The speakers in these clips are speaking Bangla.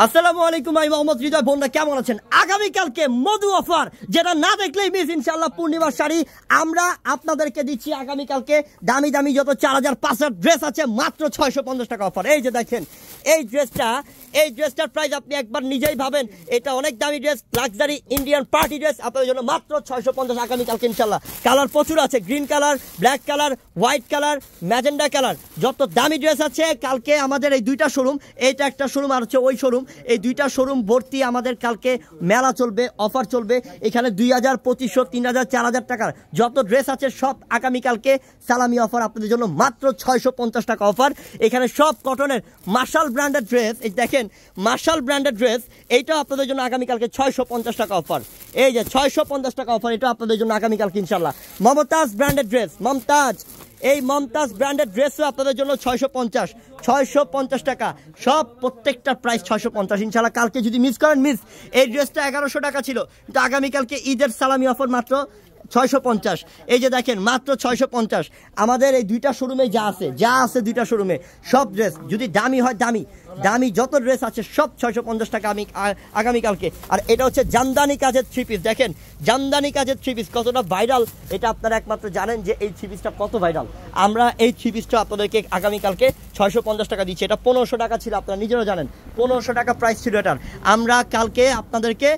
আসসালামু আলাইকুম, আমি মোহাম্মদ হৃদয়। বোনরা কেমন আছেন? আগামীকালকে মধু অফার, যেটা না দেখলেই মিস ইনশাল্লাহ পূর্ণিমার শাড়ি আমরা আপনাদেরকে দিচ্ছি আগামীকালকে। দামি দামি যত 4000 5000 ড্রেস আছে মাত্র 650 টাকা অফার। এই যে দেখেন এই ড্রেসটার প্রাইস আপনি একবার নিজেই ভাবেন, এটা অনেক দামি dress, luxury Indian party dress আপনাদের জন্য মাত্র 650 আগামীকালকে ইনশাল্লাহ। কালার প্রচুর আছে, green colour, black colour, white colour, magenta colour, যত দামি ড্রেস আছে। কালকে আমাদের এই দুইটা শোরুম, এইটা একটা শোরুম আর হচ্ছে ওই শোরুম, এই দুইটা শোরুম ভর্তি আমাদের কালকে মেলা চলবে, অফার চলবে। এখানে 2000, 2500, 3000, 4000 টাকার যত ড্রেস আছে সব আগামীকালকে সালামি অফার আপনাদের জন্য মাত্র 650 টাকা অফার। এখানে সব কটনের মার্শাল ব্র্যান্ডের ড্রেস, এই দেখেন মার্শাল ব্র্যান্ডের ড্রেস, এইটাও আপনাদের জন্য আগামীকালকে 650 টাকা অফার। এই যে 650 টাকা অফার, এটা আপনাদের জন্য আগামীকালকে ইনশাল্লাহ। মমতাজ ব্র্যান্ডের ড্রেস, এই মমতাজ ব্র্যান্ডের ড্রেসও আপনাদের জন্য 650 টাকা। সব প্রত্যেকটা প্রাইস 650 ইনশাল্লাহ। কালকে যদি মিস করেন মিস। এই ড্রেসটা 1100 টাকা ছিল, কিন্তু আগামীকালকে ঈদের সালামি অফার মাত্র 650। এই যে দেখেন মাত্র 650। আমাদের এই দুইটা শোরুমে যা আছে দুইটা শোরুমে সব ড্রেস যদি দামি হয়, দামি যত ড্রেস আছে সব 650 টাকা আগামীকালকে। আর এটা হচ্ছে জামদানি কাজের থ্রি পিস। দেখেন জামদানি কাজের থ্রি পিস কতটা ভাইরাল, এটা আপনারা একমাত্র জানেন যে এই থ্রি পিসটা কত ভাইরাল। আমরা এই থ্রি পিসটা আপনাদেরকে আগামীকালকে 650 টাকা দিচ্ছি। এটা 1500 টাকা ছিল, আপনারা নিজেরা জানেন 1500 টাকা প্রাইস ছিল এটার। আমরা কালকে আপনাদেরকে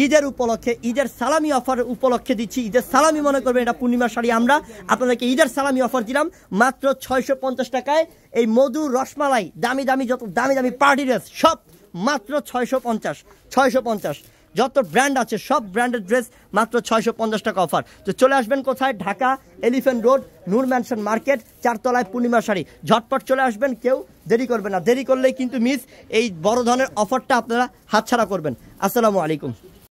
ঈদের উপলক্ষে, ঈদের সালামি অফার উপলক্ষে দিচ্ছি। ঈদের সালামি মনে করবেন এটা পূর্ণিমার শাড়ি, আমরা আপনাদেরকে ঈদের সালামি অফার দিলাম মাত্র 650 টাকায়। এই মধু, রসমালাই, দামি যত দামি পার্টি ড্রেস সব মাত্র 650। যত ব্র্যান্ড আছে সব ব্র্যান্ডের ড্রেস মাত্র 650 টাকা অফার। তো চলে আসবেন কোথায়? ঢাকা এলিফ্যান্ট রোড, নূর ম্যানশন মার্কেট, 4 তলায় পূর্ণিমা শাড়ি। ঝটপট চলে আসবেন, কেউ দেরি করবেন না। দেরি করলেই কিন্তু মিস, এই বড় ধরনের অফারটা আপনারা হাতছাড়া করবেন। আসসালামু আলাইকুম।